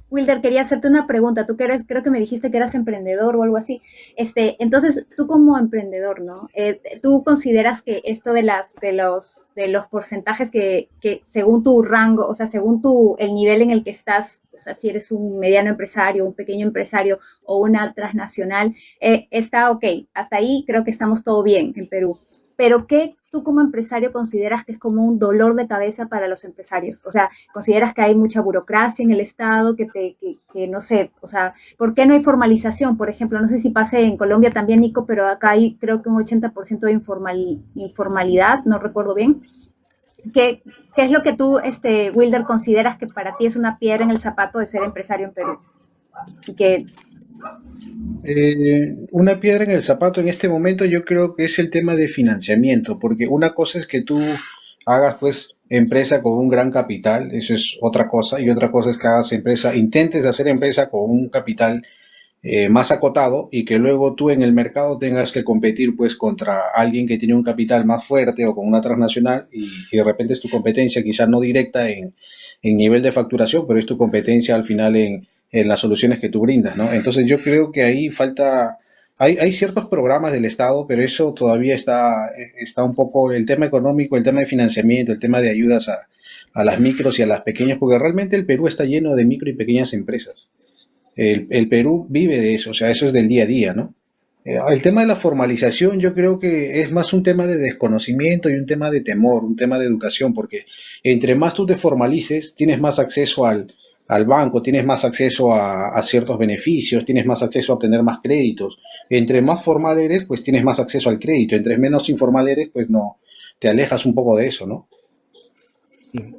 Wilder, quería hacerte una pregunta. Tú que eres, creo que me dijiste que eras emprendedor o algo así. Entonces, tú como emprendedor, ¿no? ¿Tú consideras que esto de los porcentajes que según tu rango, o sea, según el nivel en el que estás, o sea, si eres un mediano empresario, un pequeño empresario o una transnacional, está ok? Hasta ahí creo que estamos todo bien en Perú. Pero ¿qué tú como empresario consideras que es como un dolor de cabeza para los empresarios? O sea, ¿consideras que hay mucha burocracia en el Estado, que no sé, o sea, ¿por qué no hay formalización? Por ejemplo, no sé si pase en Colombia también, Nico, pero acá hay creo que un 80% de informalidad, no recuerdo bien. ¿Qué es lo que tú, Wilder, consideras que para ti es una piedra en el zapato de ser empresario en Perú? Y que, Una piedra en el zapato en este momento yo creo que es el tema de financiamiento, porque una cosa es que tú hagas pues empresa con un gran capital, eso es otra cosa, y otra cosa es que hagas empresa, intentes hacer empresa con un capital más acotado y que luego tú en el mercado tengas que competir pues contra alguien que tiene un capital más fuerte o con una transnacional y de repente es tu competencia, quizás no directa en nivel de facturación, pero es tu competencia al final en las soluciones que tú brindas, ¿no? Entonces yo creo que ahí falta, hay ciertos programas del Estado, pero eso todavía está un poco, el tema económico, el tema de financiamiento, el tema de ayudas a las micros y a las pequeñas, porque realmente el Perú está lleno de micro y pequeñas empresas. El Perú vive de eso, o sea, eso es del día a día, ¿no? El tema de la formalización yo creo que es más un tema de desconocimiento y un tema de temor, un tema de educación, porque entre más tú te formalices, tienes más acceso al banco, tienes más acceso a ciertos beneficios, tienes más acceso a obtener más créditos. Entre más formal eres, pues tienes más acceso al crédito. Entre menos informal eres, pues no, te alejas un poco de eso, ¿no? Sí.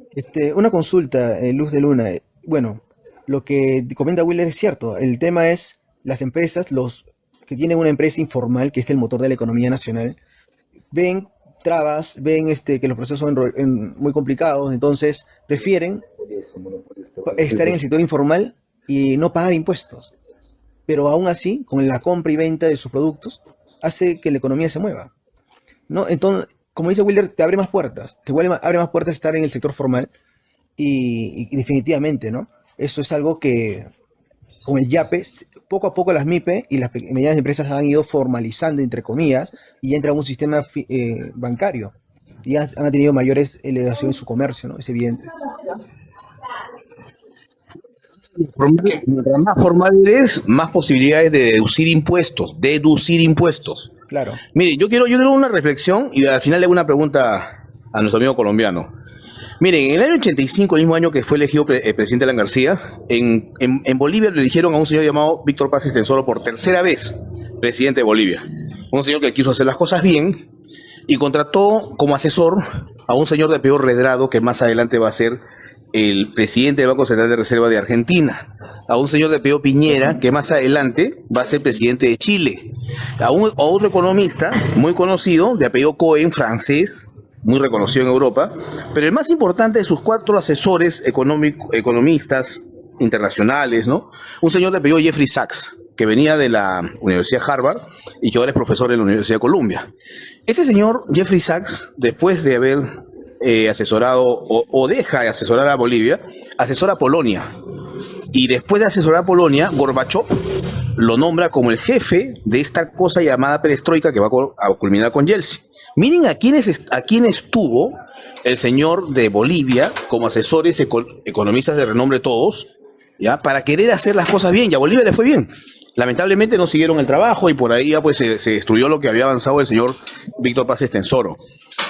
Una consulta, Luz de Luna. Bueno, lo que comenta Willer es cierto. El tema es las empresas, los que tienen una empresa informal, que es el motor de la economía nacional, ven trabas, ven que los procesos son muy complicados, entonces prefieren estar en el sector informal y no pagar impuestos. Pero aún así, con la compra y venta de sus productos, hace que la economía se mueva, ¿no? Entonces, como dice Willer, te abre más puertas, abre más puertas estar en el sector formal y definitivamente, ¿no? Eso es algo que con el YAPE, poco a poco las MIPE y las medianas empresas han ido formalizando, entre comillas, y entra a un sistema bancario. Y han tenido mayores elevaciones en su comercio, ¿no? Es evidente. Mientras más formal eres, más posibilidades de deducir impuestos, deducir impuestos. Claro. Mire, yo quiero una reflexión y al final le hago una pregunta a nuestro amigo colombiano. Miren, en el año 85, el mismo año que fue elegido presidente Alan García, en Bolivia le eligieron a un señor llamado Víctor Paz Estenssoro por tercera vez presidente de Bolivia. Un señor que quiso hacer las cosas bien y contrató como asesor a un señor de apellido Redrado, que más adelante va a ser el presidente del Banco Central de Reserva de Argentina, a un señor de apellido Piñera, que más adelante va a ser presidente de Chile, a otro economista muy conocido, de apellido Cohen, francés, muy reconocido en Europa, pero el más importante de sus cuatro asesores economistas internacionales, ¿no? Un señor de apellido Jeffrey Sachs, que venía de la Universidad Harvard y que ahora es profesor en la Universidad de Columbia. Este señor Jeffrey Sachs, después de haber asesorado o deja de asesorar a Bolivia, asesora a Polonia. Y después de asesorar a Polonia, Gorbachev lo nombra como el jefe de esta cosa llamada perestroika que va a culminar con Yeltsin. Miren a quiénes tuvo el señor de Bolivia como asesores economistas de renombre todos, ¿ya? Para querer hacer las cosas bien, y a Bolivia le fue bien. Lamentablemente no siguieron el trabajo y por ahí ya pues se destruyó lo que había avanzado el señor Víctor Paz Estenssoro.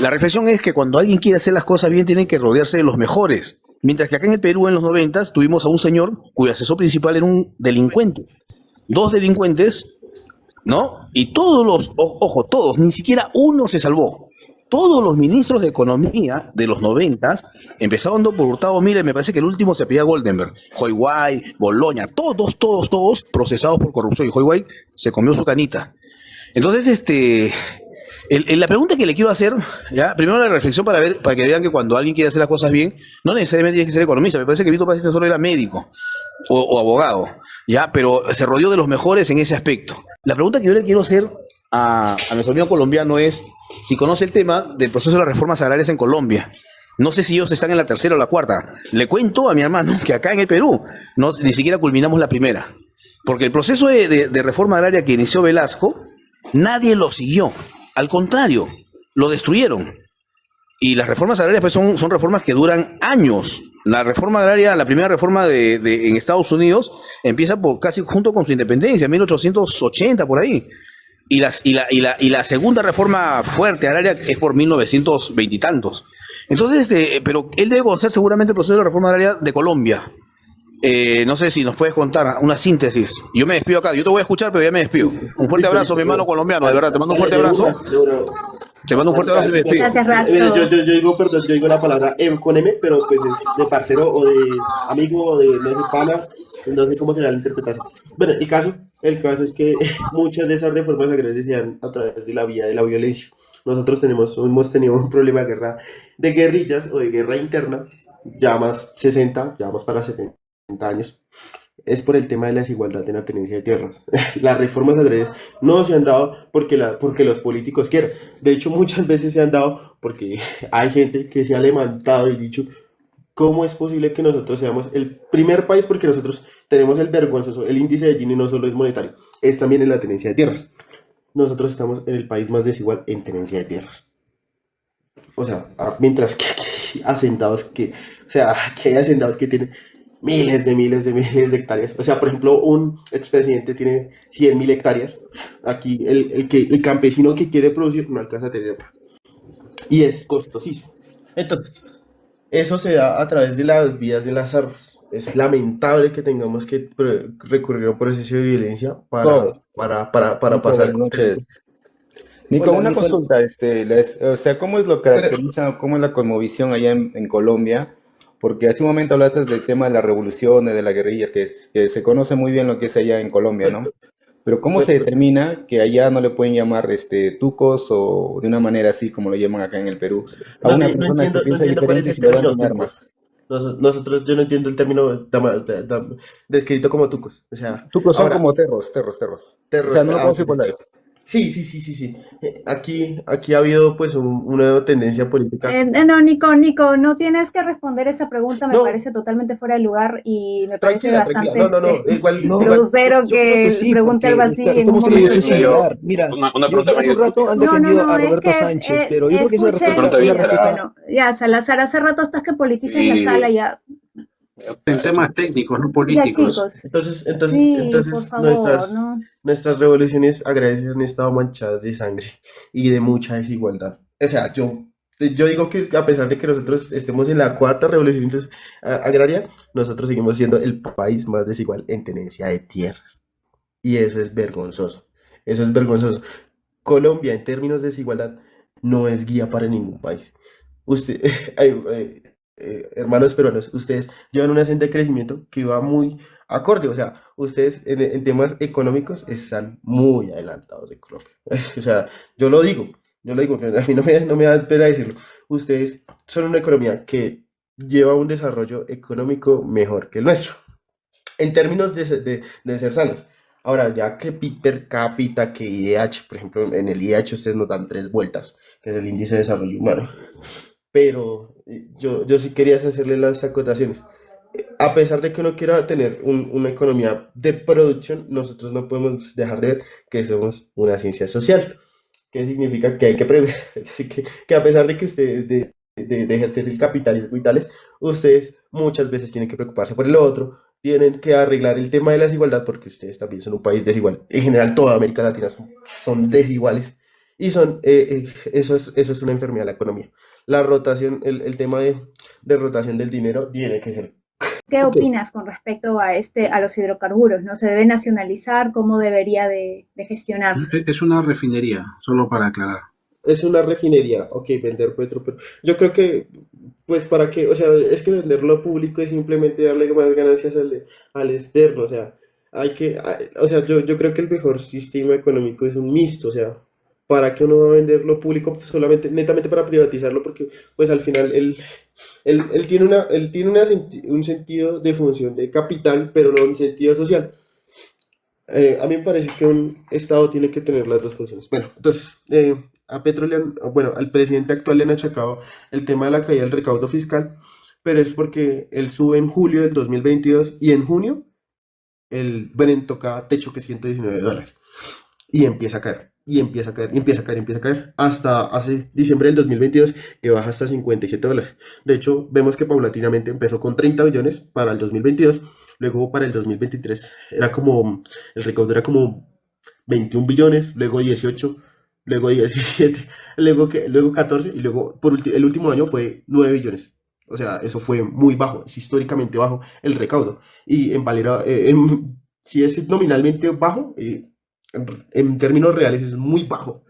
La reflexión es que cuando alguien quiere hacer las cosas bien tiene que rodearse de los mejores. Mientras que acá en el Perú en los 90 tuvimos a un señor cuyo asesor principal era un delincuente. Dos delincuentes, ¿no? Y todos ojo, todos, ni siquiera uno se salvó. Todos los ministros de Economía de los 90, empezando por Hurtado Mira, me parece que el último se apellía Goldenberg, Hoyguay, Boloña, todos procesados por corrupción. Y Hoyguay se comió su canita. Entonces, la pregunta que le quiero hacer, ya, primero la reflexión para que vean que cuando alguien quiere hacer las cosas bien, no necesariamente tiene que ser economista. Me parece que Víctor Paz solo era médico o abogado, ya, pero se rodeó de los mejores en ese aspecto. La pregunta que yo le quiero hacer a nuestro amigo colombiano es si conoce el tema del proceso de las reformas agrarias en Colombia. No sé si ellos están en la tercera o la cuarta. Le cuento a mi hermano que acá en el Perú no, ni siquiera culminamos la primera. Porque el proceso de reforma agraria que inició Velasco, nadie lo siguió. Al contrario, lo destruyeron. Y las reformas agrarias pues son reformas que duran años. La reforma agraria, la primera reforma en Estados Unidos, empieza por casi junto con su independencia, 1880 por ahí. Y la segunda reforma fuerte agraria es por 1920 y tantos. Entonces, pero él debe conocer seguramente el proceso de reforma agraria de Colombia. No sé si nos puedes contar una síntesis. Yo me despido acá, yo te voy a escuchar, pero ya me despido. Un fuerte Listo, abrazo, mi listo. hermano colombiano, de verdad, te mando un Dale, fuerte abrazo. de una. Te mando un fuerte abrazo y me despido. Gracias, Mira, Rato. yo digo, perdón, yo digo la palabra con M, pero pues es de parcero o de amigo o de no sé, pana, no sé cómo será la interpretación. Bueno, el caso es que muchas de esas reformas agrarias se dan a través de la vía de la violencia. Nosotros hemos tenido un problema de guerrillas o de guerra interna, ya más para 70 años. Es por el tema de la desigualdad en la tenencia de tierras. Las reformas agrarias no se han dado porque los políticos quieren. De hecho, muchas veces se han dado porque hay gente que se ha levantado y dicho, ¿cómo es posible que nosotros seamos el primer país? Porque nosotros tenemos el vergonzoso, el índice de Gini no solo es monetario, es también en la tenencia de tierras. Nosotros estamos en el país más desigual en tenencia de tierras. O sea, mientras que hay hacendados que hay hacendados que tienen miles de hectáreas. O sea, por ejemplo, un expresidente tiene 100.000 hectáreas. Aquí el campesino que quiere producir no alcanza a tener. Y es costosísimo. Entonces, eso se da a través de las vías de las armas. Es lamentable que tengamos que recurrir a un proceso de violencia Nico, para Nico, pasar buenas con noches. Nico, Hola, una Nicolás. consulta, o sea, ¿cómo es lo Pero, caracteriza, cómo es la cosmovisión allá en Colombia? Porque hace un momento hablaste del tema de las revoluciones, de las guerrillas, que se conoce muy bien lo que es allá en Colombia, ¿no? Pero ¿cómo se pues, determina que allá no le pueden llamar tucos o de una manera así como lo llaman acá en el Perú a una no persona que entiendo, no piensa entiendo cuál es diferente y el se le van término con tucos. armas? Yo no entiendo el término descrito como tucos. O sea, Tucos son ahora, como terros. O sea, terror. no lo Ok. conoce por ahí. Sí, sí, sí, sí, sí. Aquí ha habido pues una tendencia política. No, Nico, no tienes que responder esa pregunta, me No, parece totalmente fuera de lugar y me parece tranquila, tranquila. bastante No, no, no. Igual, No, igual. grosero yo creo que que sí, pregunte porque algo así en un estamos en una momento dirección que... Emilio, similar. Mira, una pregunta ya hace medio un rato han estúpida. No, defendido a es Roberto que Sánchez, pero yo creo que esa escuche, Una pregunta una bien respuesta. bueno, ya, Salazar, hace rato estás que politizas la sala, Sí, ya, En temas técnicos, no ya políticos. chicos, sí, por Entonces favor, ¿no? nuestras revoluciones agrarias han estado manchadas de sangre y de mucha desigualdad. O sea, yo digo que a pesar de que nosotros estemos en la cuarta revolución agraria, nosotros seguimos siendo el país más desigual en tenencia de tierras. Y eso es vergonzoso. Eso es vergonzoso. Colombia, en términos de desigualdad, no es guía para ningún país. Usted, hermanos peruanos, ustedes llevan una senda de crecimiento que va muy acorde. O sea, ustedes en temas económicos están muy adelantados de Colombia. O sea, yo lo digo, a mí no me da pena decirlo. Ustedes son una economía que lleva un desarrollo económico mejor que el nuestro en términos de ser sanos. Ahora, ya que per cápita, que IDH, por ejemplo, en el IDH ustedes nos dan 3 vueltas, que es el índice de desarrollo humano. Pero yo sí quería hacerle las acotaciones. A pesar de que uno quiera tener una economía de producción, nosotros no podemos dejar de ver que somos una ciencia social. ¿Qué significa? Que hay que prever que a pesar de que ustedes de ejercer el capitalismo y tales, ustedes muchas veces tienen que preocuparse por el otro, tienen que arreglar el tema de la desigualdad porque ustedes también son un país desigual. En general, toda América Latina son desiguales y eso es una enfermedad de la economía. La rotación, el tema de rotación del dinero tiene que ser. ¿Qué Ok, opinas con respecto a los hidrocarburos? ¿No se debe nacionalizar? ¿Cómo debería de gestionarse? Es una refinería, solo para aclarar. es una refinería, ok, vender petro, pero yo creo que, pues para qué, o sea, es que venderlo público es simplemente darle más ganancias al externo, o sea, o sea, yo creo que el mejor sistema económico es un mixto, o sea, ¿para qué uno va a vender lo público? Pues solamente, netamente para privatizarlo, porque pues al final él tiene un sentido de función de capital, pero no un sentido social. A mí me parece que un Estado tiene que tener las dos funciones. Bueno, entonces, a Petro, bueno, al presidente actual le han achacado el tema de la caída del recaudo fiscal, pero es porque él sube en julio del 2022 y en junio el Brent tocaba techo que $119 y empieza a caer, y empieza a caer, y empieza a caer, y empieza a caer, hasta hace diciembre del 2022 que baja hasta $57. De hecho, vemos que paulatinamente empezó con 30 billones para el 2022, luego para el 2023 era como, el recaudo era como 21 billones, luego 18, luego 17, luego 14 y luego el último año fue 9 billones. O sea, eso fue muy bajo, es históricamente bajo el recaudo. Y si es nominalmente bajo, en términos reales es muy bajo,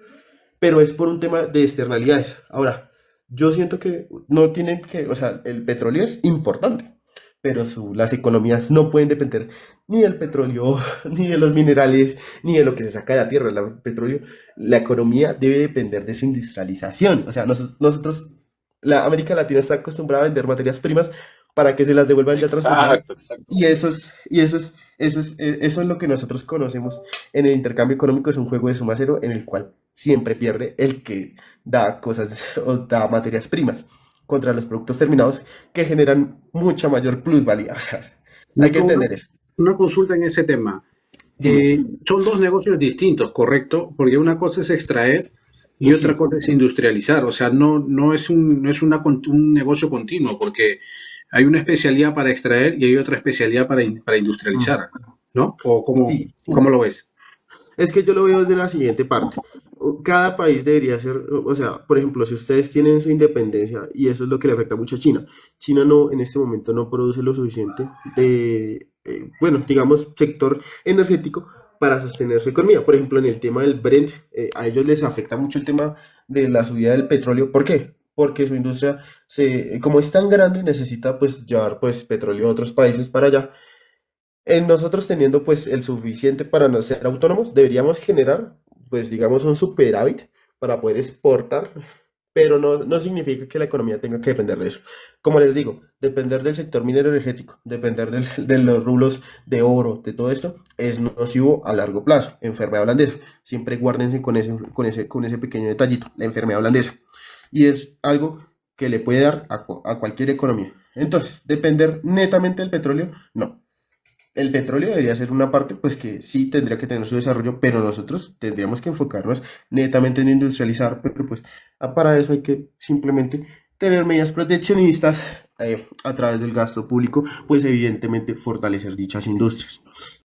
pero es por un tema de externalidades. Ahora, yo siento que no tienen que, o sea, el petróleo es importante, pero las economías no pueden depender ni del petróleo, ni de los minerales, ni de lo que se saca de la tierra. Petróleo, la economía debe depender de su industrialización. O sea, nosotros, la América Latina está acostumbrada a vender materias primas para que se las devuelvan ya transformadas. Exacto, exacto. Eso es lo que nosotros conocemos en el intercambio económico, es un juego de suma cero en el cual siempre pierde el que da cosas o da materias primas contra los productos terminados que generan mucha mayor plusvalía. O sea, hay que Nico, entender eso. una consulta en ese tema. Dime. Son dos negocios distintos, ¿correcto? Porque una cosa es extraer y otra Sí, cosa es industrializar. O sea, no es un negocio continuo, porque hay una especialidad para extraer y hay otra especialidad para industrializar, ¿no? ¿O sí. cómo lo ves? Es que yo lo veo desde la siguiente parte. Cada país debería ser, o sea, por ejemplo, si ustedes tienen su independencia, y eso es lo que le afecta mucho a China, China no, en este momento no produce lo suficiente de, bueno, digamos, sector energético para sostener su economía. Por ejemplo, en el tema del Brent, a ellos les afecta mucho el tema de la subida del petróleo. ¿Por qué? Porque su industria, como es tan grande, necesita pues llevar pues petróleo a otros países para allá. Nosotros teniendo pues el suficiente para no ser autónomos, deberíamos generar pues digamos un superávit para poder exportar, pero no significa que la economía tenga que depender de eso. Como les digo, depender del sector minero energético, depender de los rublos de oro, de todo esto, es nocivo a largo plazo. Enfermedad holandesa. Siempre guárdense con ese pequeño detallito, la enfermedad holandesa. Y es algo que le puede dar a cualquier economía. Entonces, depender netamente del petróleo, no. El petróleo debería ser una parte, pues que sí tendría que tener su desarrollo, pero nosotros tendríamos que enfocarnos netamente en industrializar, pero pues para eso hay que simplemente tener medidas proteccionistas a través del gasto público, pues evidentemente fortalecer dichas industrias.